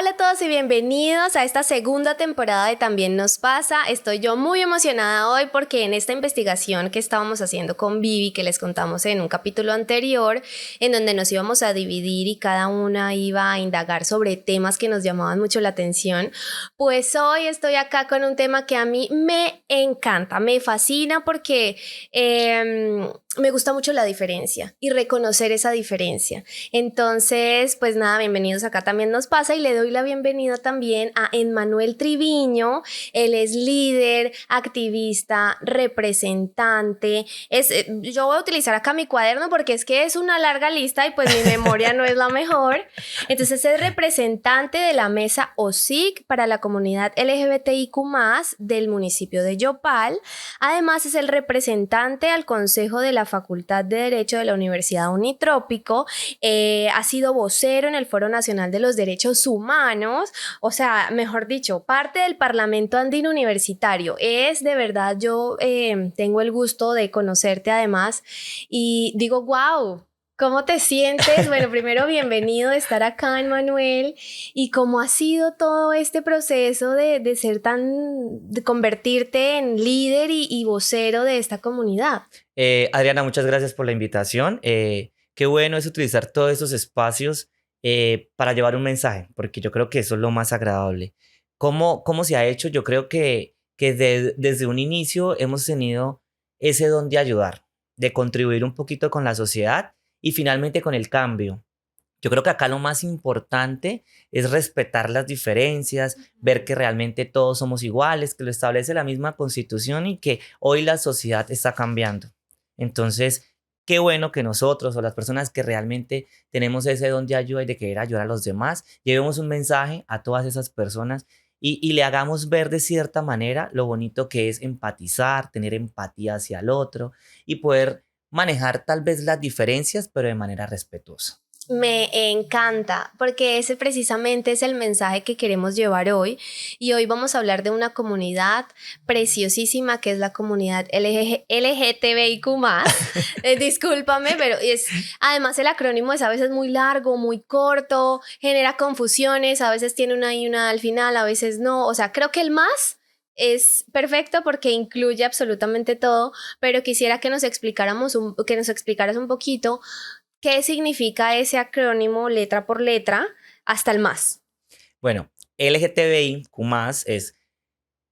Hola a todos y bienvenidos a esta segunda temporada de También Nos Pasa. Estoy yo muy emocionada hoy porque en esta investigación que estábamos haciendo con Vivi, que les contamos en un capítulo anterior, en donde nos íbamos a dividir y cada una iba a indagar sobre temas que nos llamaban mucho la atención, pues hoy estoy acá con un tema que a mí me encanta, me fascina porque me gusta mucho la diferencia y reconocer esa diferencia. Entonces, pues nada, bienvenidos acá También Nos Pasa y le doy la bienvenida también a Emmanuel Triviño. Él es líder, activista, representante. Yo voy a utilizar acá mi cuaderno porque es que es una larga lista y pues mi memoria no es la mejor. Entonces es representante de la mesa OSIC para la comunidad LGBTIQ+, del municipio de Yopal. Además es el representante al Consejo de la Facultad de Derecho de la Universidad Unitrópico. Ha sido vocero en el Foro Nacional de los Derechos Humanos, o sea, mejor dicho, parte del Parlamento Andino Universitario. Es de verdad, yo tengo el gusto de conocerte además y digo, wow. ¿Cómo te sientes? Bueno, primero bienvenido de estar acá, Emmanuel. ¿Y cómo ha sido todo este proceso de ser de convertirte en líder y vocero de esta comunidad? Adriana, muchas gracias por la invitación. Qué bueno es utilizar todos esos espacios para llevar un mensaje, porque yo creo que eso es lo más agradable. ¿Cómo se ha hecho? Yo creo que desde un inicio hemos tenido ese don de ayudar, de contribuir un poquito con la sociedad y finalmente con el cambio. Yo creo que acá lo más importante es respetar las diferencias, ver que realmente todos somos iguales, que lo establece la misma Constitución y que hoy la sociedad está cambiando. Entonces, qué bueno que nosotros o las personas que realmente tenemos ese don de ayuda y de querer ayudar a los demás, llevemos un mensaje a todas esas personas y le hagamos ver de cierta manera lo bonito que es empatizar, tener empatía hacia el otro y poder manejar tal vez las diferencias, pero de manera respetuosa. Me encanta, porque ese precisamente es el mensaje que queremos llevar hoy. Y hoy vamos a hablar de una comunidad preciosísima que es la comunidad LGTBIQ+. Discúlpame, pero además el acrónimo es a veces muy largo, muy corto, genera confusiones, a veces tiene una y una al final, a veces no. O sea, creo que el más es perfecto porque incluye absolutamente todo, pero quisiera que nos explicaras un poquito ¿qué significa ese acrónimo letra por letra hasta el más? Bueno, LGTBIQ+, es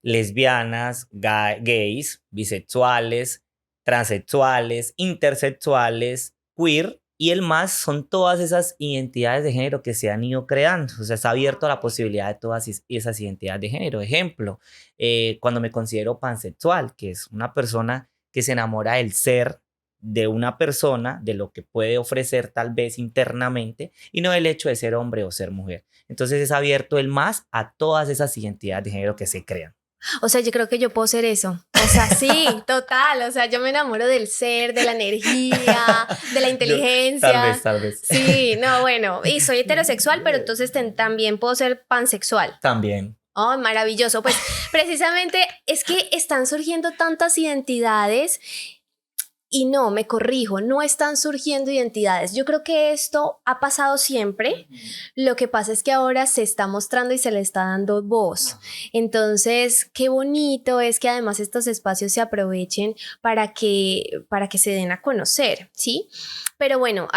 lesbianas, gays, bisexuales, transexuales, intersexuales, queer, y el más son todas esas identidades de género que se han ido creando. O sea, está abierto a la posibilidad de todas esas identidades de género. Ejemplo, cuando me considero pansexual, que es una persona que se enamora del ser de una persona, de lo que puede ofrecer tal vez internamente, y no el hecho de ser hombre o ser mujer. Entonces es abierto el más a todas esas identidades de género que se crean. O sea, yo creo que yo puedo ser eso. O sea, sí, total. O sea, yo me enamoro del ser, de la energía, de la inteligencia. Tal vez. Sí, no, bueno. Y soy heterosexual, pero entonces también puedo ser pansexual. También. Oh, maravilloso. Pues precisamente es que están surgiendo tantas identidades. Y no, me corrijo, no están surgiendo identidades. Yo creo que esto ha pasado siempre. Lo que pasa es que ahora se está mostrando y se le está dando voz. Entonces, qué bonito es que además estos espacios se aprovechen para que se den a conocer, ¿sí? Pero bueno,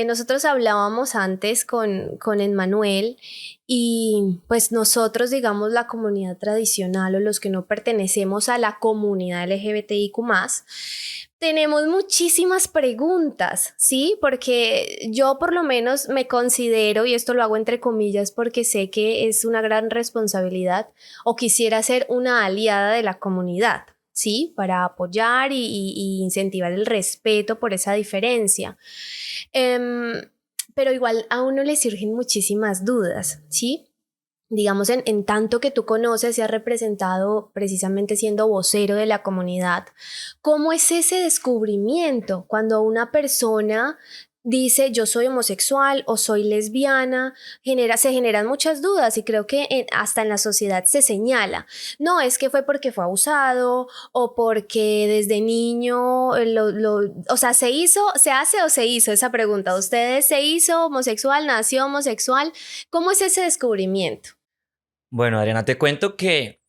nosotros hablábamos antes con Emmanuel y pues nosotros, digamos, la comunidad tradicional o los que no pertenecemos a la comunidad LGBTIQ+, tenemos muchísimas preguntas, ¿sí? Porque yo por lo menos me considero, y esto lo hago entre comillas porque sé que es una gran responsabilidad, o quisiera ser una aliada de la comunidad, ¿sí? Para apoyar y incentivar el respeto por esa diferencia. Pero igual a uno le surgen muchísimas dudas, ¿sí? Digamos, en tanto que tú conoces y has representado precisamente siendo vocero de la comunidad, ¿cómo es ese descubrimiento cuando una persona dice yo soy homosexual o soy lesbiana, se generan muchas dudas y creo que hasta en la sociedad se señala, no, es que fue porque fue abusado o porque desde niño, o sea, se hace o se hizo esa pregunta, ¿ustedes se hizo homosexual, nació homosexual? ¿Cómo es ese descubrimiento? Bueno, Adriana, te cuento que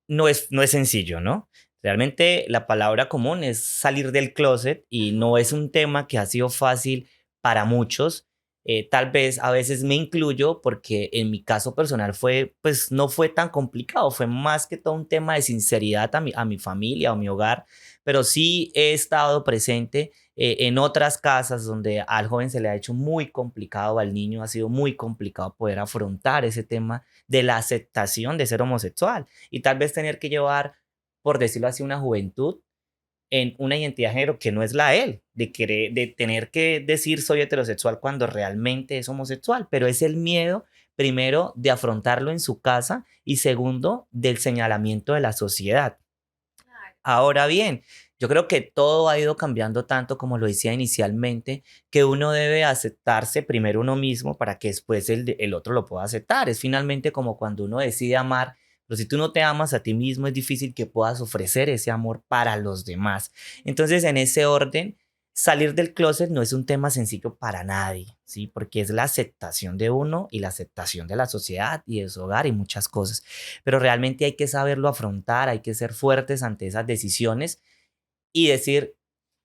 no es sencillo, ¿no? Realmente la palabra común es salir del closet y no es un tema que ha sido fácil para muchos. Tal vez a veces me incluyo porque en mi caso personal pues no fue tan complicado, fue más que todo un tema de sinceridad a mi familia, a mi hogar, pero sí he estado presente en otras casas donde al joven se le ha hecho muy complicado, al niño ha sido muy complicado poder afrontar ese tema de la aceptación de ser homosexual y tal vez tener que llevar, por decirlo así, una juventud en una identidad de género que no es la de él, de tener que decir soy heterosexual cuando realmente es homosexual, pero es el miedo, primero, de afrontarlo en su casa y segundo, del señalamiento de la sociedad. Ahora bien, yo creo que todo ha ido cambiando tanto como lo decía inicialmente, que uno debe aceptarse primero uno mismo para que después el otro lo pueda aceptar. Es finalmente como cuando uno decide amar, pero si tú no te amas a ti mismo es difícil que puedas ofrecer ese amor para los demás. Entonces, en ese orden, salir del closet no es un tema sencillo para nadie, ¿sí? Porque es la aceptación de uno y la aceptación de la sociedad y de su hogar y muchas cosas, pero realmente hay que saberlo afrontar, hay que ser fuertes ante esas decisiones y decir,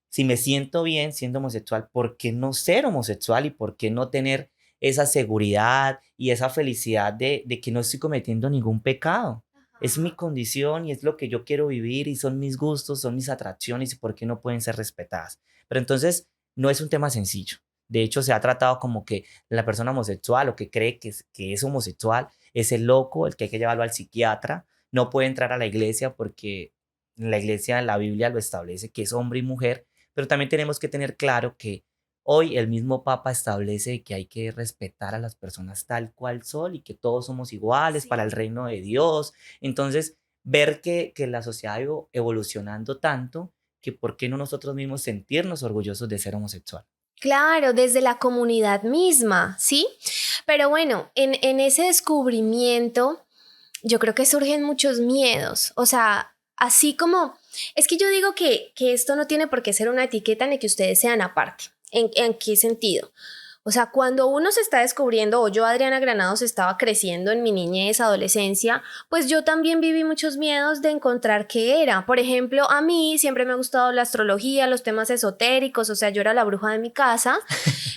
si me siento bien siendo homosexual, ¿por qué no ser homosexual y por qué no tener esa seguridad y esa felicidad de que no estoy cometiendo ningún pecado? Es mi condición y es lo que yo quiero vivir y son mis gustos, son mis atracciones y por qué no pueden ser respetadas. Pero entonces no es un tema sencillo. De hecho, se ha tratado como que la persona homosexual o que cree que es homosexual es el loco, el que hay que llevarlo al psiquiatra, no puede entrar a la iglesia porque la iglesia, la Biblia lo establece que es hombre y mujer, pero también tenemos que tener claro que hoy el mismo Papa establece que hay que respetar a las personas tal cual son y que todos somos iguales para el Sí. reino de Dios. Entonces, ver que la sociedad ha ido evolucionando tanto que por qué no nosotros mismos sentirnos orgullosos de ser homosexual. Claro, desde la comunidad misma, ¿sí? Pero bueno, en ese descubrimiento, yo creo que surgen muchos miedos. O sea, así como, es que yo digo que esto no tiene por qué ser una etiqueta ni que ustedes sean aparte. ¿En qué sentido? O sea, cuando uno se está descubriendo, o yo, Adriana Granados, estaba creciendo en mi niñez, adolescencia, pues yo también viví muchos miedos de encontrar qué era. Por ejemplo, a mí siempre me ha gustado la astrología, los temas esotéricos, o sea, yo era la bruja de mi casa.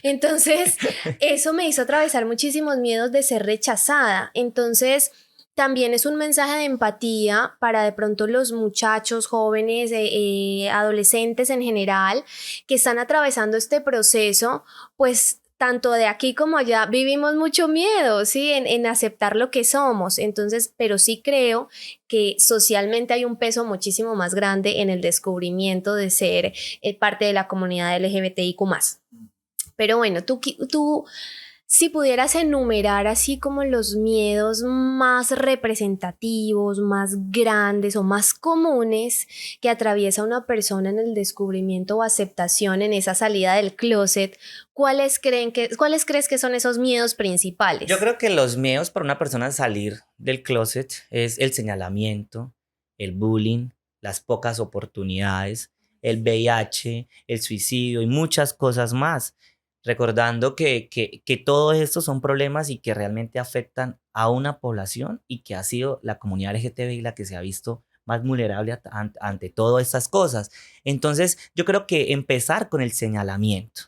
Entonces, eso me hizo atravesar muchísimos miedos de ser rechazada. Entonces, también es un mensaje de empatía para de pronto los muchachos, jóvenes, adolescentes en general, que están atravesando este proceso, pues tanto de aquí como allá vivimos mucho miedo, ¿sí? En aceptar lo que somos. Entonces, pero sí creo que socialmente hay un peso muchísimo más grande en el descubrimiento de ser parte de la comunidad LGBTIQ+. Pero bueno, tú, si pudieras enumerar así como los miedos más representativos, más grandes o más comunes que atraviesa una persona en el descubrimiento o aceptación en esa salida del closet, ¿cuáles crees que son esos miedos Yo principales? creo que los miedos para una persona salir del closet es el señalamiento, el bullying, las pocas oportunidades, el VIH, el suicidio y muchas cosas más. Recordando que todos estos son problemas y que realmente afectan a una población y que ha sido la comunidad LGTBI la que se ha visto más vulnerable ante todas estas cosas. Entonces, yo creo que empezar con el señalamiento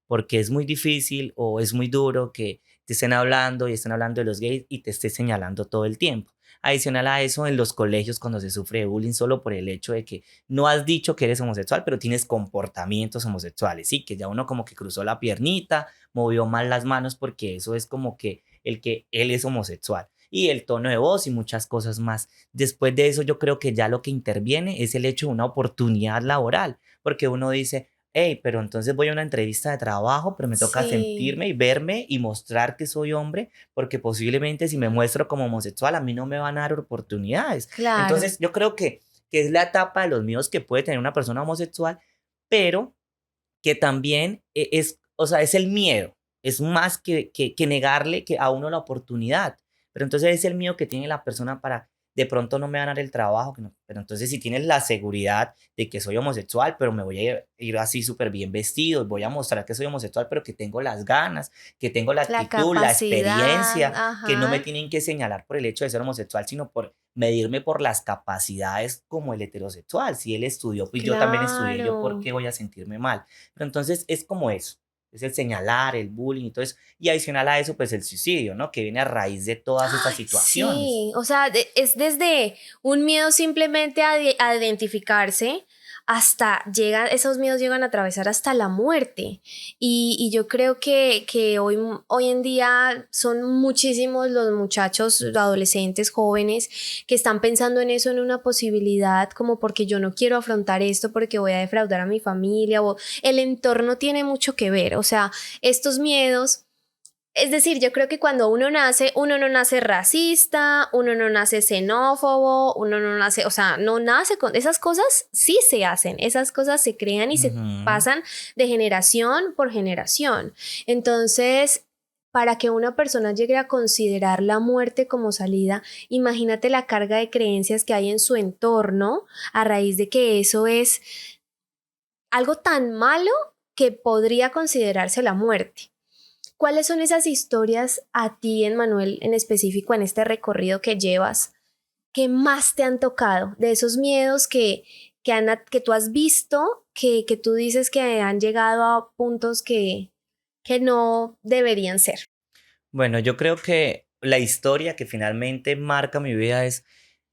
porque es muy difícil o es muy duro que te estén hablando y estén hablando de los gays y te esté señalando todo el tiempo. Adicional a eso, en los colegios cuando se sufre de bullying solo por el hecho de que no has dicho que eres homosexual, pero tienes comportamientos homosexuales, sí, que ya uno como que cruzó la piernita, movió mal las manos porque eso es como que él es homosexual. Y el tono de voz y muchas cosas más. Después de eso, yo creo que ya lo que interviene es el hecho de una oportunidad laboral, porque uno dice, hey, pero entonces voy a una entrevista de trabajo, pero me toca Sí, sentirme y verme y mostrar que soy hombre, porque posiblemente si me muestro como homosexual, a mí no me van a dar oportunidades. claro. Entonces, yo creo que es la etapa de los miedos que puede tener una persona homosexual, pero que también es, o sea, es el miedo, es más que negarle que a uno la oportunidad, pero entonces es el miedo que tiene la persona para, de pronto no me van a dar el trabajo, que no, pero entonces si tienes la seguridad de que soy homosexual, pero me voy a ir así súper bien vestido, voy a mostrar que soy homosexual, pero que tengo las ganas, que tengo la La actitud, la capacidad, experiencia, que no me ajá, tienen que señalar por el hecho de ser homosexual, sino por medirme por las capacidades como el heterosexual. Si él estudió y yo también estudié, yo por claro. qué voy a sentirme mal. Pero entonces es como eso, es el señalar, el bullying y todo eso. Y adicional a eso, pues el suicidio, ¿no? Que viene a raíz de todas estas situaciones. Sí, o sea, es desde un miedo simplemente a identificarse hasta esos miedos llegan a atravesar hasta la muerte. Y yo creo que hoy en día son muchísimos los muchachos, adolescentes, jóvenes que están pensando en eso, en una posibilidad, como porque yo no quiero afrontar esto, porque voy a defraudar a mi familia, o el entorno tiene mucho que ver. O sea, estos miedos. Es decir, yo creo que cuando uno no nace racista, uno no nace xenófobo, uno no nace, o sea, no nace con esas cosas, sí se hacen, esas cosas se crean y se Ujú. pasan de generación por generación. Entonces, para que una persona llegue a considerar la muerte como salida, imagínate la carga de creencias que hay en su entorno a raíz de que eso es algo tan malo que podría considerarse la muerte. ¿Cuáles son esas historias a ti, Emmanuel, en específico en este recorrido que llevas, que más te han tocado? De esos miedos que tú has visto, que tú dices que han llegado a puntos que no deberían ser. Bueno, yo creo que la historia que finalmente marca mi vida es,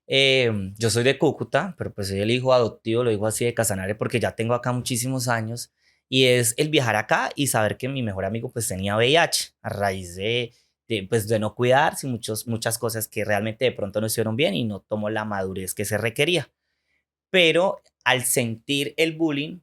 yo soy de Cúcuta, pero pues soy el hijo adoptivo, lo digo así de Casanare porque ya tengo acá muchísimos años, y es el viajar acá y saber que mi mejor amigo pues tenía VIH a raíz pues, de no cuidarse y muchas cosas que realmente de pronto no hicieron bien y no tomó la madurez que se requería. Pero al sentir el bullying,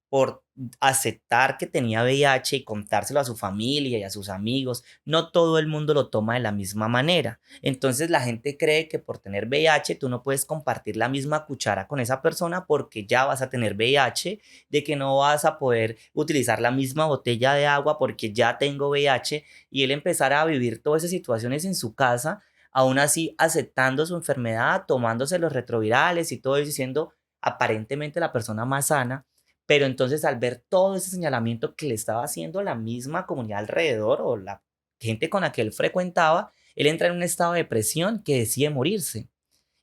por aceptar que tenía VIH y contárselo a su familia y a sus amigos, no todo el mundo lo toma de la misma manera. Entonces la gente cree que por tener VIH tú no puedes compartir la misma cuchara con esa persona porque ya vas a tener VIH, de que no vas a poder utilizar la misma botella de agua porque ya tengo VIH, y él empezar a vivir todas esas situaciones en su casa, aún así aceptando su enfermedad, tomándose los retrovirales y todo eso, diciendo aparentemente la persona más sana. Pero entonces al ver todo ese señalamiento que le estaba haciendo la misma comunidad alrededor o la gente con la que él frecuentaba, él entra en un estado de depresión que decide morirse.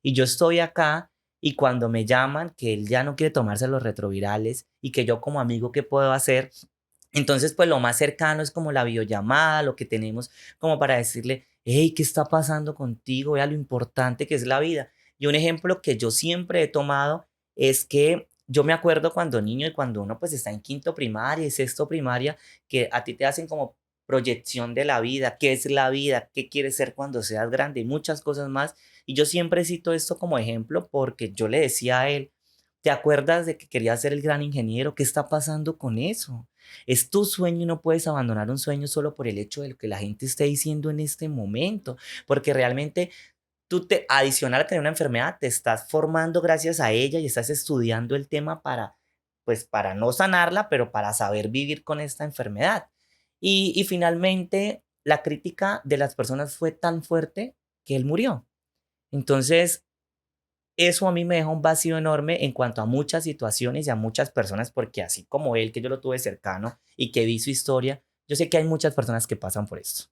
Y yo estoy acá, y cuando me llaman que él ya no quiere tomarse los retrovirales y que yo como amigo, ¿qué puedo hacer? Entonces, pues lo más cercano es como la videollamada, lo que tenemos como para decirle, hey, ¿qué está pasando contigo? Vea lo importante que es la vida. Y un ejemplo que yo siempre he tomado es que yo me acuerdo cuando niño y cuando uno pues está en quinto primaria y sexto primaria, que a ti te hacen como proyección de la vida, qué es la vida, qué quieres ser cuando seas grande y muchas cosas más. Y yo siempre cito esto como ejemplo porque yo le decía a él, ¿te acuerdas de que querías ser el gran ingeniero? ¿Qué está pasando con eso? Es tu sueño y no puedes abandonar un sueño solo por el hecho de lo que la gente esté diciendo en este momento, porque realmente adicional a tener una enfermedad, te estás formando gracias a ella y estás estudiando el tema para, pues, para no sanarla, pero para saber vivir con esta enfermedad. Y finalmente, la crítica de las personas fue tan fuerte que él murió. Entonces, eso a mí me deja un vacío enorme en cuanto a muchas situaciones y a muchas personas, porque así como él, que yo lo tuve cercano y que vi su historia, yo sé que hay muchas personas que pasan por esto.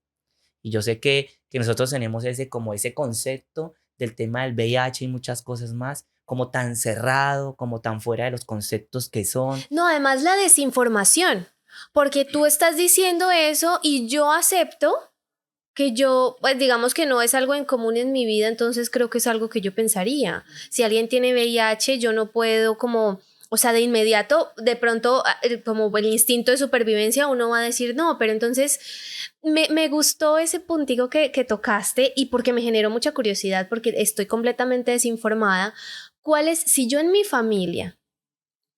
Y yo sé que nosotros tenemos ese, como ese concepto del tema del VIH y muchas cosas más, como tan cerrado, como tan fuera de los conceptos que son. No, además la desinformación, porque tú estás diciendo eso y yo acepto que yo, pues digamos que no es algo en común en mi vida, entonces creo que es algo que yo pensaría. Si alguien tiene VIH, yo no puedo como, o sea, de inmediato, de pronto, como el instinto de supervivencia, uno va a decir, no, pero entonces me gustó ese puntico que tocaste y porque me generó mucha curiosidad, porque estoy completamente desinformada. ¿Cuál es, si yo en mi familia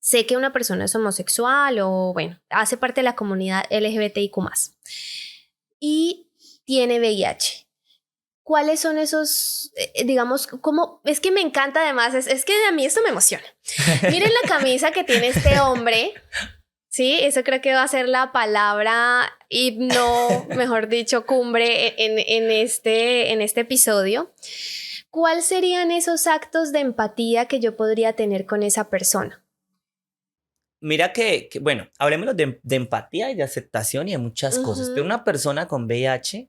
sé que una persona es homosexual o, bueno, hace parte de la comunidad LGBTIQ+, y tiene VIH? ¿Cuáles son esos, digamos, cómo, es que me encanta además, es que a mí esto me emociona. Miren la camisa que tiene este hombre Sí, eso creo que va a ser la palabra himno, mejor dicho, cumbre en este episodio. ¿Cuáles serían esos actos de empatía que yo podría tener con esa persona? Mira bueno, hablemos de empatía y de aceptación y de muchas cosas, pero Ujú. una persona con VIH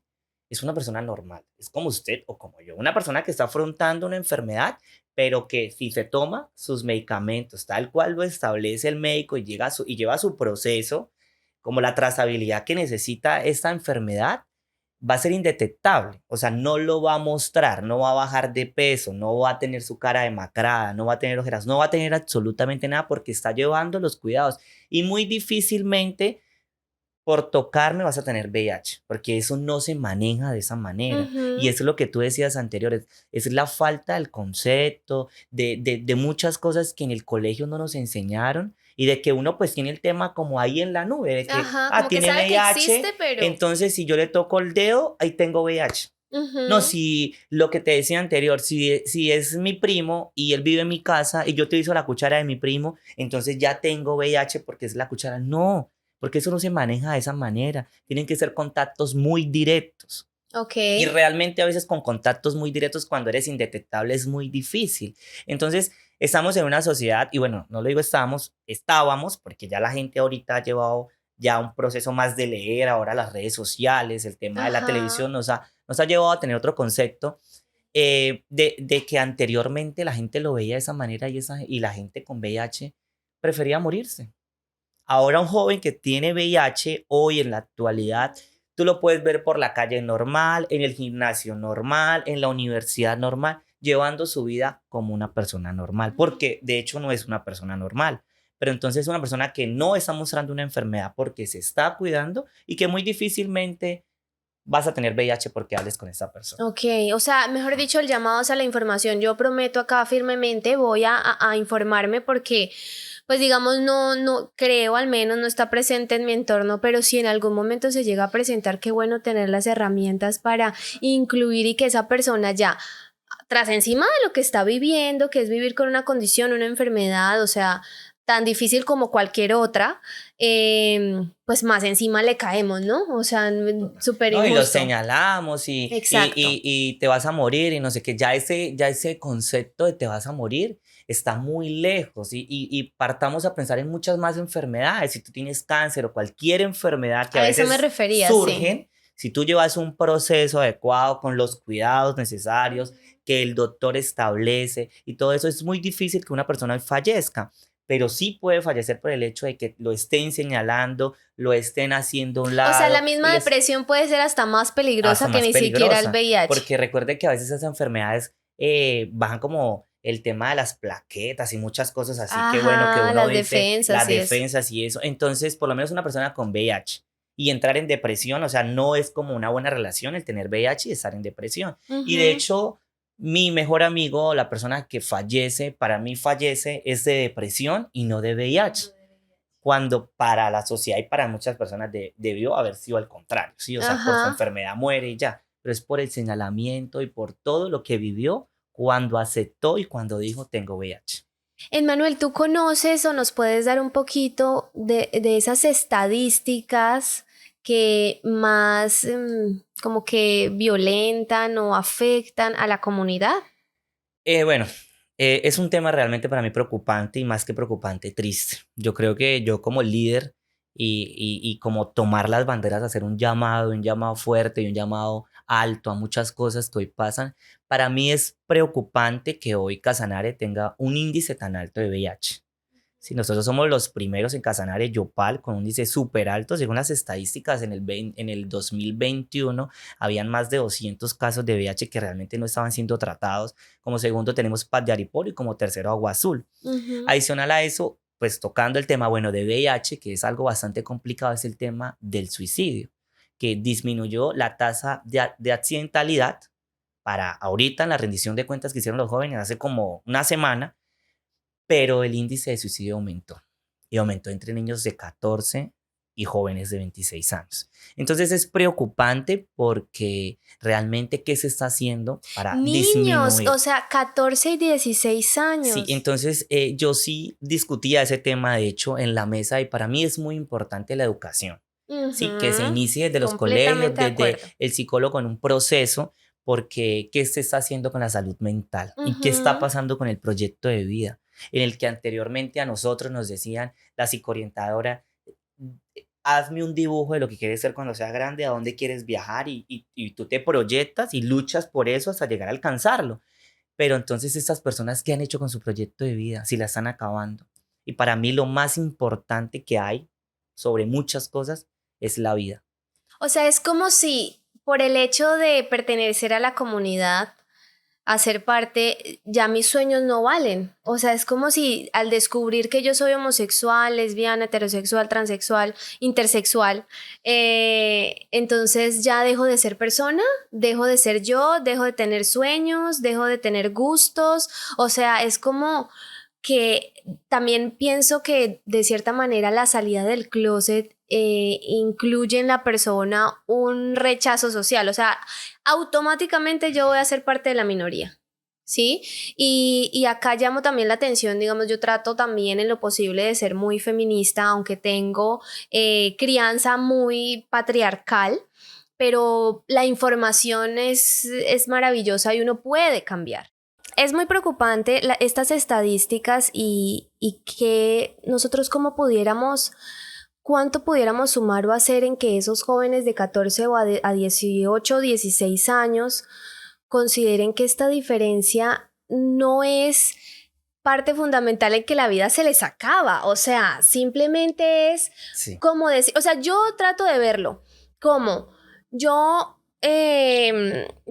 es una persona normal, es como usted o como yo, una persona que está afrontando una enfermedad, pero que si se toma sus medicamentos tal cual lo establece el médico y, y lleva su proceso, como la trazabilidad que necesita esta enfermedad, va a ser indetectable, o sea, no lo va a mostrar, no va a bajar de peso, no va a tener su cara demacrada, no va a tener ojeras, no va a tener absolutamente nada porque está llevando los cuidados y muy difícilmente por tocarme vas a tener VIH, porque eso no se maneja de esa manera. Y Ujú. eso es lo que tú decías anteriores, es la falta del concepto, de muchas cosas que en el colegio no nos enseñaron y de que uno pues tiene el tema como ahí en la nube, de que, Ajá, como que tiene sabe que existe, VIH, pero... entonces si yo le toco el dedo, ahí tengo VIH. No, Ujú. si lo que te decía anterior, si es mi primo y él vive en mi casa y yo utilizo la cuchara de mi primo, entonces ya tengo VIH porque es la cuchara. No, porque eso no se maneja de esa manera. Tienen que ser contactos muy directos. Ok. Y realmente a veces con contactos muy directos cuando eres indetectable es muy difícil. Entonces, estamos en una sociedad, y bueno, no lo digo estábamos, porque ya la gente ahorita ha llevado ya un proceso más de leer, ahora las redes sociales, el tema de la televisión Ajá. nos ha llevado a tener otro concepto de que anteriormente la gente lo veía de esa manera y la gente con VIH prefería morirse. Ahora un joven que tiene VIH hoy en la actualidad, tú lo puedes ver por la calle normal, en el gimnasio normal, en la universidad normal, llevando su vida como una persona normal, porque de hecho no es una persona normal, pero entonces es una persona que no está mostrando una enfermedad porque se está cuidando y que muy difícilmente vas a tener VIH porque hables con esa persona. Ok, o sea, mejor dicho, el llamado es a la información. Yo prometo acá firmemente, voy a informarme porque, pues digamos, no creo, al menos no está presente en mi entorno, pero si en algún momento se llega a presentar, qué bueno tener las herramientas para incluir y que esa persona ya, tras encima de lo que está viviendo, que es vivir con una condición, una enfermedad, o sea, tan difícil como cualquier otra, pues más encima le caemos, ¿no? O sea, súper No, y lo injusto. señalamos Exacto. y te vas a morir y no sé qué, ya ese concepto de te vas a morir está muy lejos y partamos a pensar en muchas más enfermedades. Si tú tienes cáncer o cualquier enfermedad que a A eso me veces refería, sí. surgen, si tú llevas un proceso adecuado con los cuidados necesarios que el doctor establece y todo eso, es muy difícil que una persona fallezca, pero sí puede fallecer por el hecho de que lo estén señalando, lo estén haciendo a un O sea, la lado y misma les depresión puede ser hasta más hasta peligrosa que más ni siquiera el peligrosa, VIH. porque recuerde que a veces esas enfermedades bajan como el tema de las plaquetas y muchas cosas así, que bueno, que Ajá, uno las dice defensas las y eso. defensas y eso. Entonces, por lo menos una persona con VIH y entrar en depresión, o sea, no es como una buena relación el tener VIH y estar en depresión. Y de Ujú. hecho, mi mejor amigo, la persona que fallece, para mí fallece, es de depresión y no de VIH cuando para la sociedad y para muchas personas debió haber sido al contrario, ¿sí? O sea, por su Ajá. enfermedad muere y ya, pero es por el señalamiento y por todo lo que vivió cuando aceptó y cuando dijo tengo VIH. Emmanuel, ¿tú conoces o nos puedes dar un poquito de esas estadísticas que más como que violentan o afectan a la comunidad? Bueno, es un tema realmente para mí preocupante y más que preocupante, triste. Yo creo que yo como líder y como tomar las banderas, hacer un llamado fuerte y un llamado alto a muchas cosas que hoy pasan, para mí es preocupante que hoy Casanare tenga un índice tan alto de VIH. Si nosotros somos los primeros en Casanare, Yopal, con un índice súper alto, según las estadísticas, en el 2021 habían más de 200 casos de VIH que realmente no estaban siendo tratados. Como segundo tenemos Paz de Ariporo y como tercero Agua Azul. Ujú. Adicional a eso, pues tocando el tema, bueno, de VIH, que es algo bastante complicado, es el tema del suicidio, que disminuyó la tasa de accidentalidad para ahorita en la rendición de cuentas que hicieron los jóvenes hace como una semana, pero el índice de suicidio aumentó y aumentó entre niños de 14 y jóvenes de 26 años. Entonces es preocupante porque realmente ¿qué se está haciendo para Niños, disminuir? o sea, 14 y 16 Sí, años. entonces yo sí discutía ese tema, de hecho, en la mesa y para mí es muy importante la educación. Sí, que se Ujú, inicie desde los colegios, completamente de desde acuerdo. el psicólogo en un proceso, porque ¿qué se está haciendo con la salud mental? ¿Y qué está Ujú. pasando con el proyecto de vida? En el que anteriormente a nosotros nos decían, la psicoorientadora, hazme un dibujo de lo que quieres ser cuando seas grande, a dónde quieres viajar y tú te proyectas y luchas por eso hasta llegar a alcanzarlo. Pero entonces estas personas, ¿qué han hecho con su proyecto de vida? Si la están acabando. Y para mí lo más importante que hay sobre muchas cosas es la vida. O sea, es como si por el hecho de pertenecer a la comunidad, a ser parte, ya mis sueños no valen. O sea, es como si al descubrir que yo soy homosexual, lesbiana, heterosexual, transexual, intersexual, entonces ya dejo de ser persona, dejo de ser yo, dejo de tener sueños, dejo de tener gustos. O sea, es como que también pienso que de cierta manera la salida del closet incluye en la persona un rechazo social, o sea, automáticamente yo voy a ser parte de la minoría. ¿Sí? Y acá llamo también la atención, digamos, yo trato también en lo posible de ser muy feminista, aunque tengo crianza muy patriarcal, pero la información es maravillosa y uno puede cambiar. Es muy preocupante estas estadísticas y que nosotros como pudiéramos, cuánto pudiéramos sumar o hacer en que esos jóvenes de 14 o a 18 o 16 años consideren que esta diferencia no es parte fundamental en que la vida se les acaba. O sea, simplemente es Sí. como decir, o sea, yo trato de verlo como yo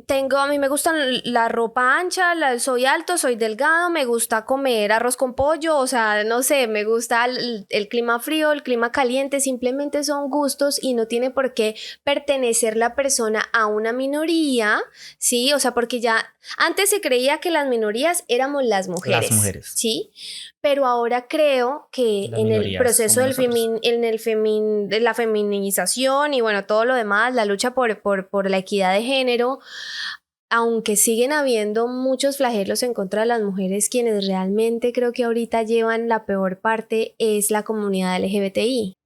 tengo, a mí me gusta la ropa ancha, soy alto, soy delgado, me gusta comer arroz con pollo, o sea, no sé, me gusta el clima frío, el clima caliente, simplemente son gustos y no tiene por qué pertenecer la persona a una minoría, ¿sí? O sea, porque ya antes se creía que las minorías éramos las Las mujeres, mujeres, ¿sí? Pero ahora creo que la en el minoría proceso somos nosotros. de la feminización y bueno, todo lo demás, la lucha por la equidad de género, aunque siguen habiendo muchos flagelos en contra de las mujeres, quienes realmente creo que ahorita llevan la peor parte es la comunidad LGBTI.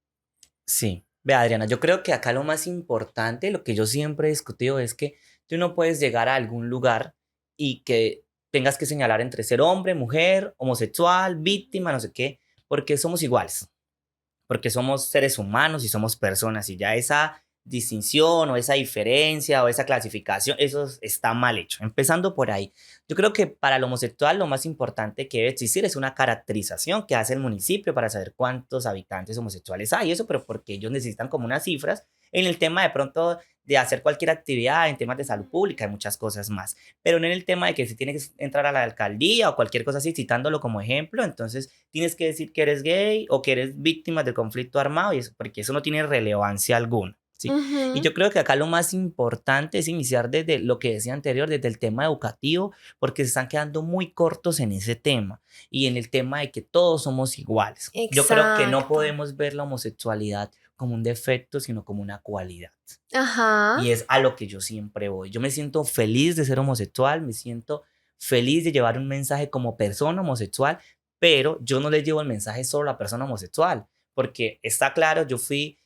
Sí. Ve, Adriana, yo creo que acá lo más importante, lo que yo siempre he discutido es que tú no puedes llegar a algún lugar y que tengas que señalar entre ser hombre, mujer, homosexual, víctima, no sé qué, porque somos iguales. Porque somos seres humanos y somos personas y ya esa distinción o esa diferencia o esa clasificación, eso está mal hecho. Empezando por ahí, yo creo que para el homosexual lo más importante que debe existir es una caracterización que hace el municipio para saber cuántos habitantes homosexuales hay, eso, pero porque ellos necesitan como unas cifras en el tema de pronto de hacer cualquier actividad, en temas de salud pública y muchas cosas más, pero no en el tema de que si tienes que entrar a la alcaldía o cualquier cosa así, citándolo como ejemplo, entonces tienes que decir que eres gay o que eres víctima del conflicto armado, y eso, porque eso no tiene relevancia alguna. ¿Sí? Y Ujú. yo creo que acá lo más importante es iniciar desde lo que decía anterior, desde el tema educativo, porque se están quedando muy cortos en ese tema y en el tema de que todos somos iguales. Yo creo que no Exacto. podemos ver la homosexualidad como un defecto, sino como una cualidad. Ajá. Y es a lo que yo siempre voy. Yo me siento feliz de ser homosexual, me siento feliz de llevar un mensaje como persona homosexual, pero yo no le llevo el mensaje solo a la persona homosexual, porque está claro, yo fui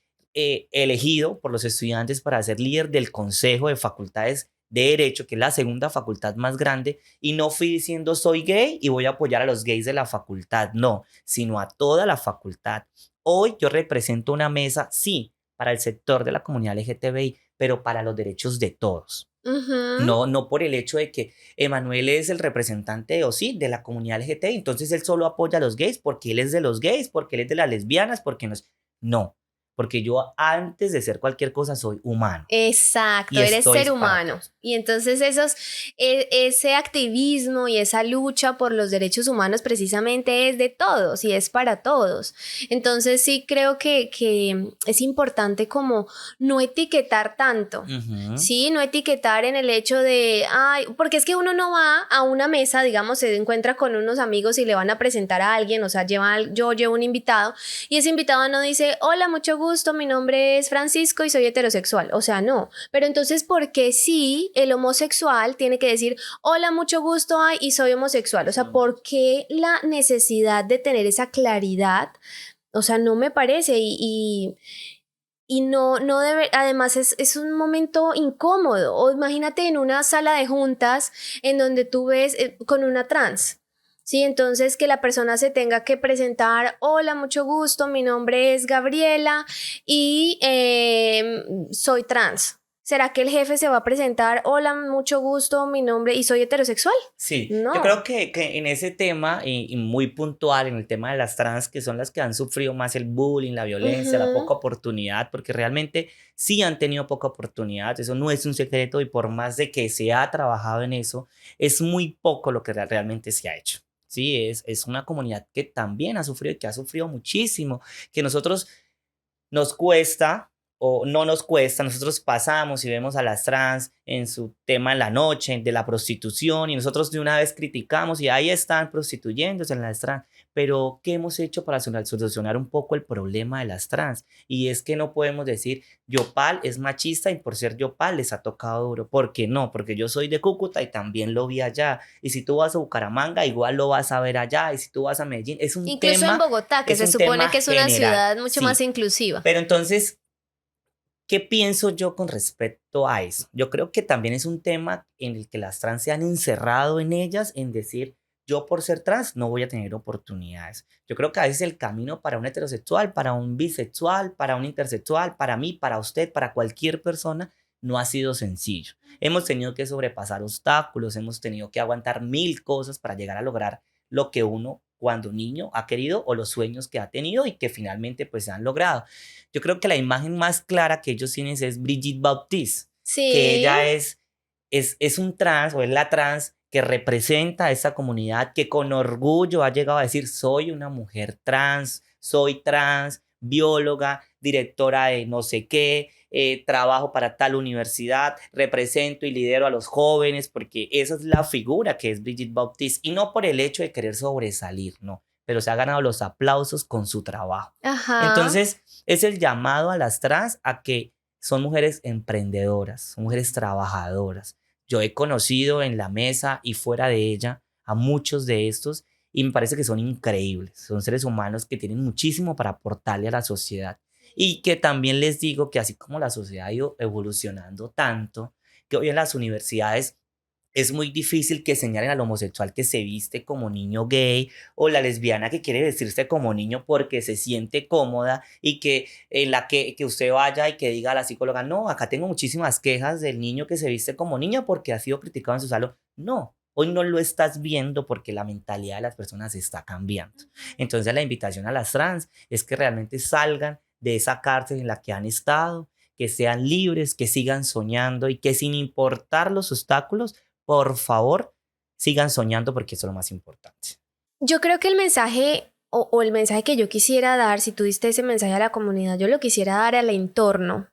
elegido por los estudiantes para ser líder del Consejo de Facultades de Derecho, que es la segunda facultad más grande, y no fui diciendo soy gay y voy a apoyar a los gays de la facultad, no, sino a toda la facultad. Hoy yo represento una mesa, sí, para el sector de la comunidad LGTBI, pero para los derechos de todos. Ujú. No, no por el hecho de que Emanuel es el representante o sí de la comunidad LGTBI, entonces él solo apoya a los gays porque él es de los gays, porque él es de las lesbianas, porque no es... No, porque yo antes de ser cualquier cosa soy humano Exacto, y eres estoy ser para humano. todos. Y entonces ese activismo y esa lucha por los derechos humanos precisamente es de todos y es para todos. Entonces sí creo que es importante como no etiquetar tanto, ¿sí? No etiquetar en el hecho de, ay, porque es que uno no va a una mesa, digamos, se encuentra con unos amigos y le van a presentar a alguien, o sea, yo llevo un invitado y ese invitado no dice, hola, mucho gusto, mi nombre es Francisco y soy heterosexual. O sea, no. Pero entonces, ¿por qué sí el homosexual tiene que decir, hola, mucho gusto, ay, y soy homosexual? O sea, ¿por qué la necesidad de tener esa claridad? O sea, no me parece y no debe, además es un momento incómodo. O imagínate en una sala de juntas en donde tú ves con una trans. Sí, entonces que la persona se tenga que presentar, hola, mucho gusto, mi nombre es Gabriela y soy trans. ¿Será que el jefe se va a presentar, hola, mucho gusto, mi nombre y soy heterosexual? Sí, No. yo creo que en ese tema, y muy puntual, en el tema de las trans, que son las que han sufrido más el bullying, la violencia, la poca oportunidad, porque realmente sí han tenido poca oportunidad, eso no es un secreto, y por más de que se ha trabajado en eso, es muy poco lo que realmente se ha hecho. Sí, es una comunidad que también ha sufrido y que ha sufrido muchísimo, que nosotros nos cuesta o no nos cuesta, nosotros pasamos y vemos a las trans en su tema en la noche de la prostitución y nosotros de una vez criticamos y ahí están prostituyéndose en las trans, pero ¿qué hemos hecho para solucionar un poco el problema de las trans? Y es que no podemos decir Yopal es machista y por ser Yopal les ha tocado duro. ¿Por qué no? Porque yo soy de Cúcuta y también lo vi allá, y si tú vas a Bucaramanga igual lo vas a ver allá, y si tú vas a Medellín es un incluso en tema, Bogotá, que es se un supone tema que es una general, ciudad mucho más sí. inclusiva. Pero entonces, ¿qué pienso yo con respecto a eso? Yo creo que también es un tema en el que las trans se han encerrado en ellas, en decir, yo por ser trans no voy a tener oportunidades. Yo creo que a veces el camino para un heterosexual, para un bisexual, para un intersexual, para mí, para usted, para cualquier persona, no ha sido sencillo. Hemos tenido que sobrepasar obstáculos, hemos tenido que aguantar mil cosas para llegar a lograr lo que uno cuando niño ha querido o los sueños que ha tenido y que finalmente pues se han logrado. Yo creo que la imagen más clara que ellos tienen es Brigitte Baptiste, que Sí. ella es un trans o es la trans que representa a esa comunidad, que con orgullo ha llegado a decir, soy una mujer trans, bióloga, directora de no sé qué, trabajo para tal universidad, represento y lidero a los jóvenes, porque esa es la figura que es Brigitte Baptiste, y no por el hecho de querer sobresalir, no, pero se ha ganado los aplausos con su trabajo. Ajá. Entonces, es el llamado a las trans a que son mujeres emprendedoras, son mujeres trabajadoras. Yo he conocido en la mesa y fuera de ella a muchos de estos y me parece que son increíbles. Son seres humanos que tienen muchísimo para aportarle a la sociedad. Y que también les digo que así como la sociedad ha ido evolucionando tanto, que hoy en las universidades es muy difícil que señalen al homosexual que se viste como niño gay o la lesbiana que quiere vestirse como niño porque se siente cómoda y que que usted vaya y que diga a la psicóloga, no, acá tengo muchísimas quejas del niño que se viste como niña porque ha sido criticado en su salón. No, hoy no lo estás viendo porque la mentalidad de las personas está cambiando. Entonces la invitación a las trans es que realmente salgan de esa cárcel en la que han estado, que sean libres, que sigan soñando y que sin importar los obstáculos, por favor, sigan soñando porque eso es lo más importante. Yo creo que el mensaje o el mensaje que yo quisiera dar, si tú diste ese mensaje a la comunidad, yo lo quisiera dar al entorno,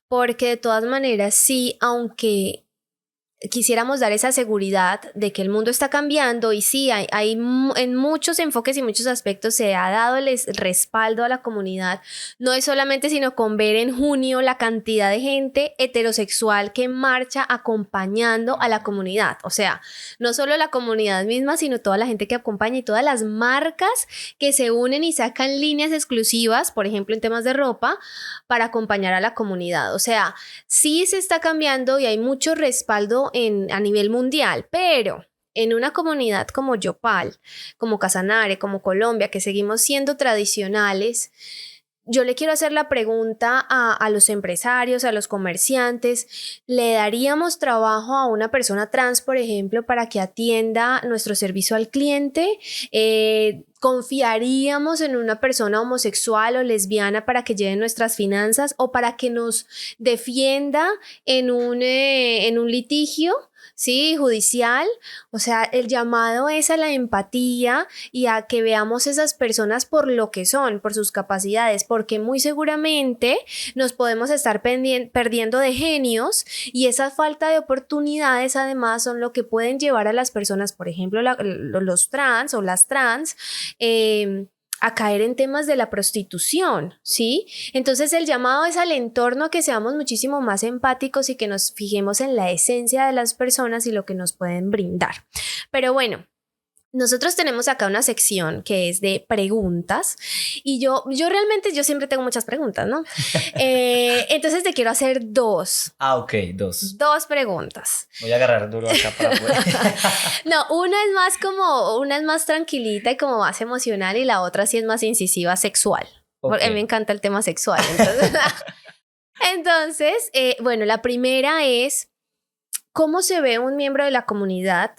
porque de todas maneras sí, aunque quisiéramos dar esa seguridad de que el mundo está cambiando y sí, en muchos enfoques y muchos aspectos se ha dado el respaldo a la comunidad. No es solamente sino con ver en junio la cantidad de gente heterosexual que marcha acompañando a la comunidad. O sea, no solo la comunidad misma, sino toda la gente que acompaña y todas las marcas que se unen y sacan líneas exclusivas, por ejemplo, en temas de ropa, para acompañar a la comunidad. O sea, sí se está cambiando y hay mucho respaldo a nivel mundial, pero en una comunidad como Yopal, como Casanare, como Colombia, que seguimos siendo tradicionales, yo le quiero hacer la pregunta a los empresarios, a los comerciantes, ¿le daríamos trabajo a una persona trans, por ejemplo, para que atienda nuestro servicio al cliente? ¿Confiaríamos en una persona homosexual o lesbiana para que lleve nuestras finanzas o para que nos defienda en un litigio? Sí, judicial. O sea, el llamado es a la empatía y a que veamos esas personas por lo que son, por sus capacidades, porque muy seguramente nos podemos estar perdiendo de genios y esa falta de oportunidades además son lo que pueden llevar a las personas, por ejemplo, los trans o las trans, a caer en temas de la prostitución, ¿sí? Entonces el llamado es al entorno a que seamos muchísimo más empáticos y que nos fijemos en la esencia de las personas y lo que nos pueden brindar. Pero bueno, nosotros tenemos acá una sección que es de preguntas y yo realmente yo siempre tengo muchas preguntas, ¿no? Entonces te quiero hacer dos. Ok, dos. Dos preguntas. Voy a agarrar duro acá para poder. No, una es más tranquilita y como más emocional y la otra sí es más incisiva sexual. Porque a mí me encanta el tema sexual. Entonces, bueno, la primera es, ¿cómo se ve un miembro de la comunidad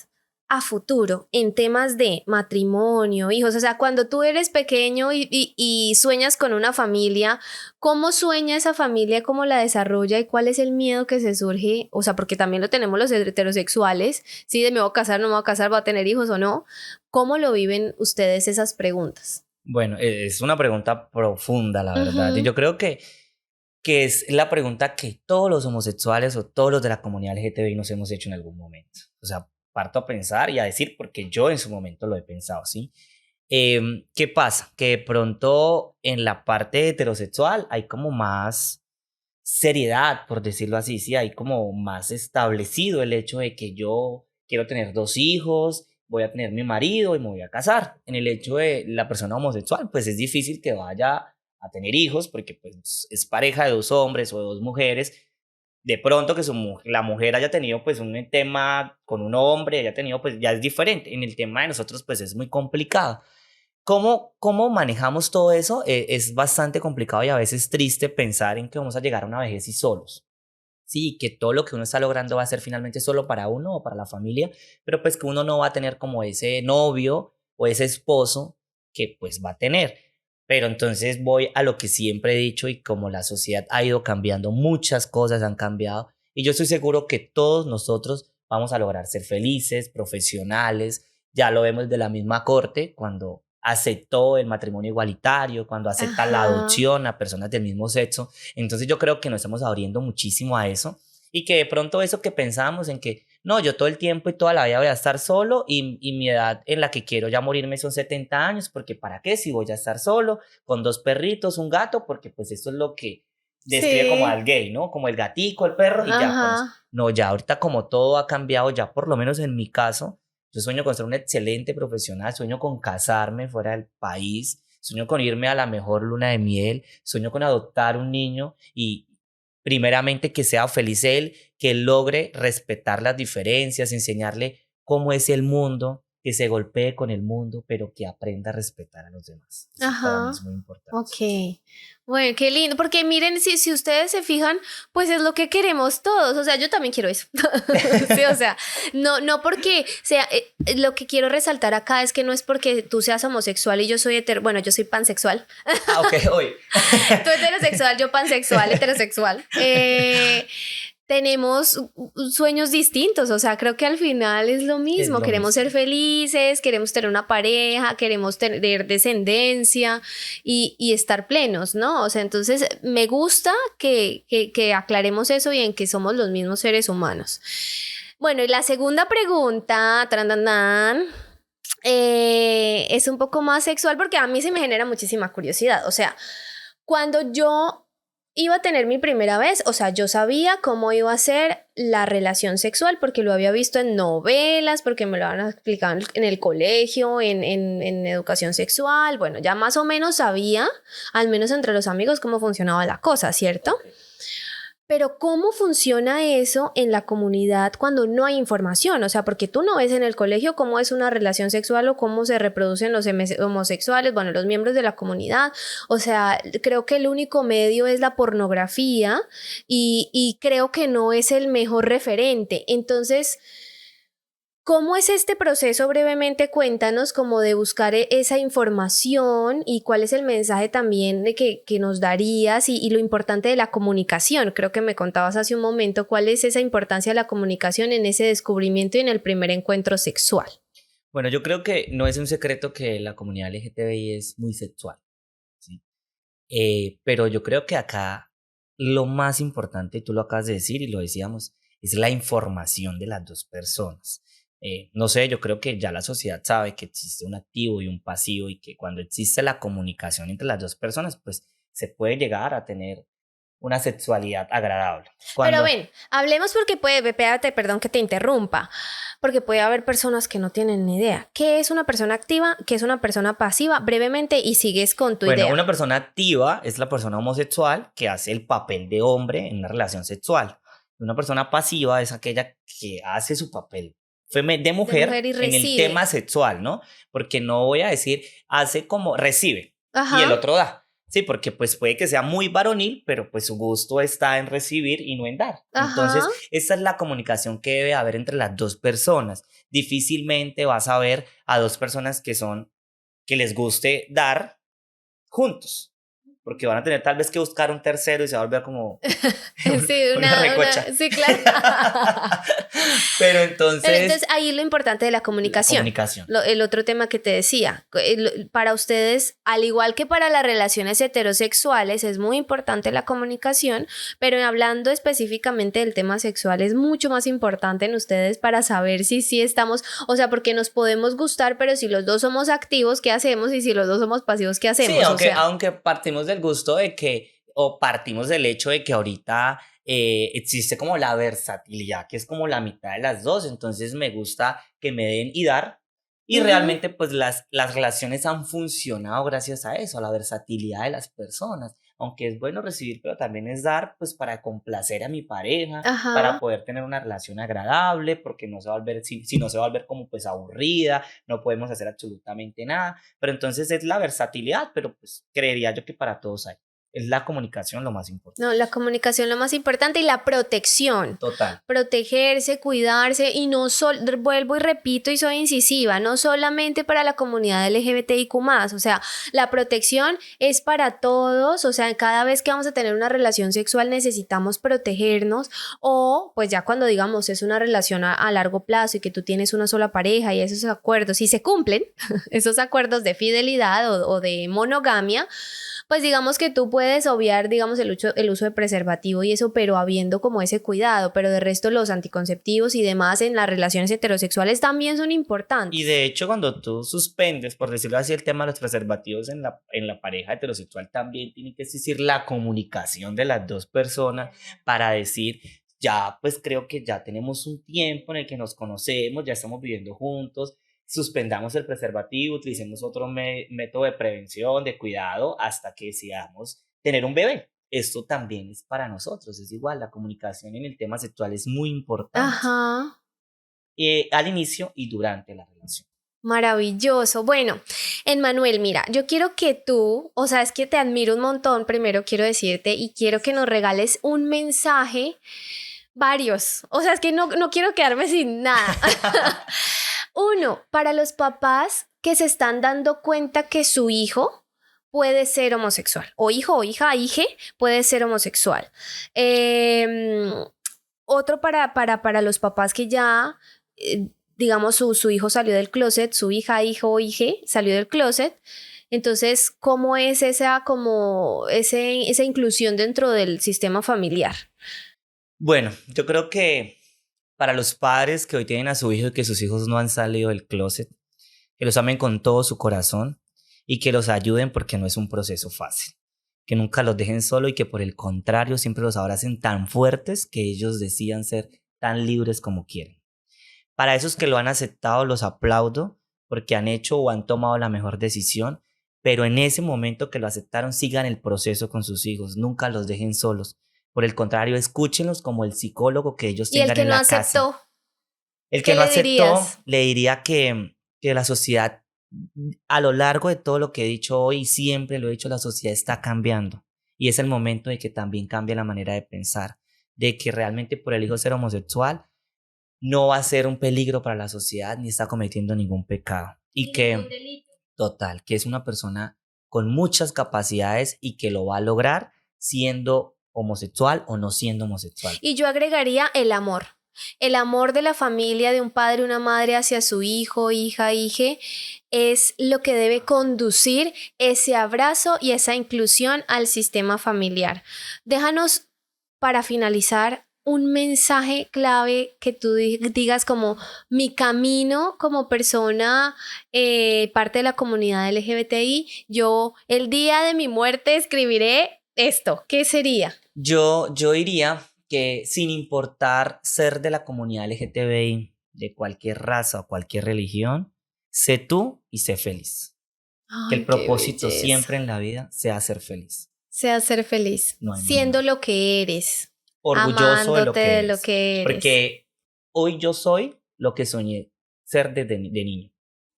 a futuro en temas de matrimonio, hijos? O sea, cuando tú eres pequeño y sueñas con una familia, ¿cómo sueña esa familia? ¿Cómo la desarrolla? ¿Y cuál es el miedo que se surge? O sea, porque también lo tenemos los heterosexuales, ¿sí? De me voy a casar, no me voy a casar, voy a tener hijos o no. ¿Cómo lo viven ustedes esas preguntas? Bueno, es una pregunta profunda, la verdad. Y yo creo que es la pregunta que todos los homosexuales o todos los de la comunidad LGTBI nos hemos hecho en algún momento. O sea, parto a pensar y a decir, porque yo en su momento lo he pensado, ¿sí? ¿Qué pasa? Que de pronto en la parte heterosexual hay como más seriedad, por decirlo así, ¿sí? Hay como más establecido el hecho de que yo quiero tener 2 hijos, voy a tener mi marido y me voy a casar. En el hecho de la persona homosexual, pues es difícil que vaya a tener hijos porque pues es pareja de 2 hombres o de 2 mujeres. De pronto que la mujer haya tenido pues un tema con un hombre, haya tenido pues ya es diferente. En el tema de nosotros pues es muy complicado. ¿Cómo manejamos todo eso? Es bastante complicado y a veces triste pensar en que vamos a llegar a una vejez y solos. Sí, que todo lo que uno está logrando va a ser finalmente solo para uno o para la familia, pero pues que uno no va a tener como ese novio o ese esposo que pues va a tener. Pero entonces voy a lo que siempre he dicho y como la sociedad ha ido cambiando, muchas cosas han cambiado y yo estoy seguro que todos nosotros vamos a lograr ser felices, profesionales. Ya lo vemos de la misma corte cuando aceptó el matrimonio igualitario, cuando acepta la adopción a personas del mismo sexo. Entonces yo creo que nos estamos abriendo muchísimo a eso y que de pronto eso que pensábamos en que no, yo todo el tiempo y toda la vida voy a estar solo y mi edad en la que quiero ya morirme son 70 años, porque ¿para qué? Si voy a estar solo, con 2 perritos, un gato, porque pues eso es lo que describe como al gay, ¿no? Como el gatico, el perro y ya. Pues, no, ya ahorita como todo ha cambiado, ya por lo menos en mi caso, yo sueño con ser un excelente profesional, sueño con casarme fuera del país, sueño con irme a la mejor luna de miel, sueño con adoptar un niño y primeramente que sea feliz él, que logre respetar las diferencias, enseñarle cómo es el mundo, que se golpee con el mundo, pero que aprenda a respetar a los demás. Eso para mí es muy importante. Ok. Bueno, qué lindo, porque miren, si ustedes se fijan, pues es lo que queremos todos, o sea, yo también quiero eso. Sí, o sea, no porque sea, lo que quiero resaltar acá es que no es porque tú seas homosexual y yo soy bueno, yo soy pansexual. Ok, hoy. Tú heterosexual, yo pansexual, heterosexual. Tenemos sueños distintos, o sea, creo que al final es lo mismo, queremos ser felices, queremos tener una pareja, queremos tener descendencia y estar plenos, ¿no? O sea, entonces me gusta que aclaremos eso y en que somos los mismos seres humanos. Bueno, y la segunda pregunta, es un poco más sexual porque a mí se me genera muchísima curiosidad, o sea, cuando yo iba a tener mi primera vez, o sea, yo sabía cómo iba a ser la relación sexual porque lo había visto en novelas, porque me lo habían explicado en el colegio, en educación sexual, bueno, ya más o menos sabía, al menos entre los amigos, cómo funcionaba la cosa, ¿cierto? Pero ¿cómo funciona eso en la comunidad cuando no hay información? O sea, porque tú no ves en el colegio cómo es una relación sexual o cómo se reproducen los homosexuales, bueno, los miembros de la comunidad. O sea, creo que el único medio es la pornografía y creo que no es el mejor referente. Entonces, ¿cómo es este proceso? Brevemente cuéntanos como de buscar esa información y cuál es el mensaje también de que nos darías y lo importante de la comunicación. Creo que me contabas hace un momento cuál es esa importancia de la comunicación en ese descubrimiento y en el primer encuentro sexual. Bueno, yo creo que no es un secreto que la comunidad LGTBI es muy sexual, ¿sí? Pero yo creo que acá lo más importante, tú lo acabas de decir y lo decíamos, es la información de las dos personas. No sé, yo creo que ya la sociedad sabe que existe un activo y un pasivo y que cuando existe la comunicación entre las dos personas, pues se puede llegar a tener una sexualidad agradable. Pero Cuando, ven, hablemos porque espérate, perdón que te interrumpa, porque puede haber personas que no tienen ni idea. ¿Qué es una persona activa? ¿Qué es una persona pasiva? Brevemente y sigues con tu bueno, idea. una persona activa es la persona homosexual que hace el papel de hombre en una relación sexual. Una persona pasiva es aquella que hace su papel de De mujer mujer y en el recibe. tema sexual, ¿no? Porque no voy a decir hace como recibe y el Ajá. otro da. Sí, porque pues puede que sea muy varonil, pero pues su gusto está en recibir y no en dar. Ajá. Entonces, esta es la comunicación que debe haber entre las dos personas. Difícilmente vas a ver a dos personas que les guste dar juntos, porque van a tener tal vez que buscar un tercero y se va a volver como Sí, una recocha. sí, claro. Pero Pero entonces, entonces ahí lo importante de la la comunicación. comunicación. El otro tema que te decía, para ustedes, al igual que para las relaciones heterosexuales, es muy importante la comunicación, pero hablando específicamente del tema sexual, es mucho más importante en ustedes para saber si sí estamos, o sea, porque nos podemos gustar, pero si los dos somos activos, ¿qué hacemos? Y si los dos somos pasivos, ¿qué Sí, hacemos? O sea, aunque partimos del gusto de que, o partimos del hecho de que ahorita existe como la versatilidad, que es como la mitad de las dos, entonces me gusta que me den y dar, y ujú, realmente pues las relaciones han funcionado gracias a eso, a la versatilidad de las personas, aunque es bueno recibir, pero también es dar pues para complacer a mi pareja, para ajá. poder tener una relación agradable, porque no se va a volver, si no se va a volver como pues aburrida, no podemos hacer absolutamente nada. Pero entonces es la versatilidad, pero pues creería yo que para todos hay. Es la comunicación lo más importante. No, la comunicación lo más importante y la protección. Total. Protegerse, cuidarse y no vuelvo y repito y soy incisiva, no solamente para la comunidad LGBTIQ+, o sea, la protección es para todos, o sea, cada vez que vamos a tener una relación sexual necesitamos protegernos o pues ya cuando digamos es una relación a largo plazo y que tú tienes una sola pareja y esos acuerdos, si se cumplen, esos acuerdos de fidelidad o de monogamia, pues digamos que tú puedes obviar, digamos, el uso de preservativo y eso, pero habiendo como ese cuidado, pero de resto los anticonceptivos y demás en las relaciones heterosexuales también son Y importantes. de hecho, cuando tú suspendes, por decirlo así, el tema de los preservativos en la pareja heterosexual, también tiene que existir la comunicación de las dos personas para decir, ya, pues creo que ya tenemos un tiempo en el que nos conocemos, ya estamos viviendo juntos, suspendamos el preservativo, utilicemos otro método de prevención, de cuidado, hasta que decidamos tener un bebé. Esto también es para nosotros, es igual, la comunicación en el tema sexual es muy importante, Ajá. al inicio y durante la relación. Maravilloso. Bueno, Emmanuel, mira, yo quiero que tú, o sea, es que te admiro un montón, primero quiero decirte, y quiero que nos regales un mensaje, varios, o sea, es que no quiero quedarme sin nada. Uno, para los papás que se están dando cuenta que su hijo puede ser homosexual, o hijo o hija, hije, puede ser homosexual. Em, Otro para los papás que ya, digamos, su hijo salió del closet, su hija, hijo o hije salió del closet. Entonces, ¿cómo es esa inclusión dentro del sistema familiar? Bueno, yo creo que para los padres que hoy tienen a su hijo y que sus hijos no han salido del closet, que los amen con todo su corazón y que los ayuden porque no es un proceso fácil. Que nunca los dejen solo y que por el contrario siempre los abracen tan fuertes que ellos decidan ser tan libres como quieren. Para esos que lo han aceptado los aplaudo porque han hecho o han tomado la mejor decisión, pero en ese momento que lo aceptaron sigan el proceso con sus hijos, nunca los dejen solos, Por el contrario, escúchenlos como el psicólogo que ellos Y el tengan que en no la aceptó, casa. El ¿qué que no le aceptó, dirías? le diría que la sociedad, a lo largo de todo lo que he dicho hoy, y siempre lo he dicho, la sociedad está cambiando. Y es el momento de que también cambie la manera de pensar, de que realmente por el hijo ser homosexual no va a ser un peligro para la sociedad ni está cometiendo ningún pecado. Y que, total, que es una persona con muchas capacidades y que lo va a lograr siendo homosexual o no siendo homosexual. Y yo agregaría el amor de la familia, de un padre y una madre hacia su hijo, hija, hije, es lo que debe conducir ese abrazo y esa inclusión al sistema familiar. Déjanos, para finalizar, un mensaje clave que tú digas como mi camino como persona, parte de la comunidad LGBTI, yo el día de mi muerte escribiré esto. ¿Qué sería? Yo diría que sin importar ser de la comunidad LGTBI, de cualquier raza o cualquier religión, sé tú y sé feliz. Que el Ay, qué propósito belleza. siempre en la vida sea ser feliz. Sea ser feliz, No hay más siendo nada. lo que eres, Orgulloso de lo amándote que de lo eres. que eres. Porque hoy yo soy lo que soñé ser desde de niño.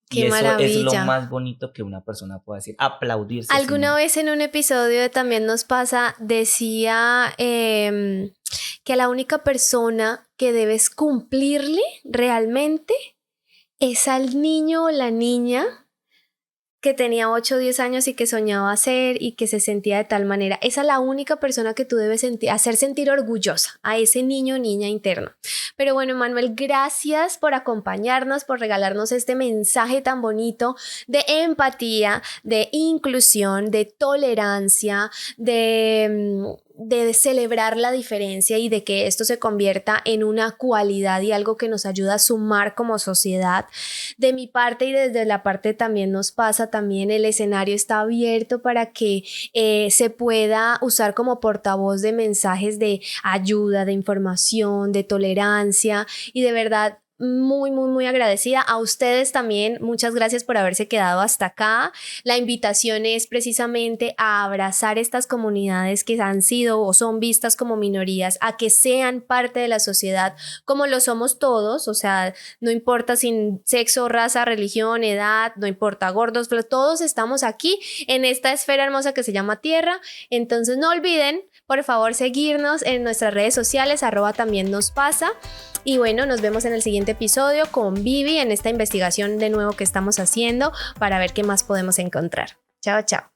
Y Qué eso es lo maravilla. más bonito que una persona puede decir, aplaudirse a sí Alguna mismo. vez en un episodio de También Nos Pasa decía que la única persona que debes cumplirle realmente es al niño o la niña que tenía 8 o 10 años y que soñaba ser y que se sentía de tal manera. Esa es la única persona que tú debes hacer sentir orgullosa, a ese niño o niña interno. Pero bueno, Manuel, gracias por acompañarnos, por regalarnos este mensaje tan bonito de empatía, de inclusión, de tolerancia, de celebrar la diferencia y de que esto se convierta en una cualidad y algo que nos ayuda a sumar como sociedad. De mi parte y desde la parte También Nos Pasa, también el escenario está abierto para que se pueda usar como portavoz de mensajes de ayuda, de información, de tolerancia y de verdad muy, muy, muy agradecida. A ustedes también, muchas gracias por haberse quedado hasta acá. La invitación es precisamente a abrazar estas comunidades que han sido o son vistas como minorías, a que sean parte de la sociedad como lo somos todos, o sea, no importa sin sexo, raza, religión, edad, no importa gordos, pero todos estamos aquí en esta esfera hermosa que se llama Tierra. Entonces no olviden, por favor, seguirnos en nuestras redes sociales, @También Nos Pasa. Y bueno, nos vemos en el siguiente episodio con Vivi en esta investigación de nuevo que estamos haciendo para ver qué más podemos encontrar. Chao, chao.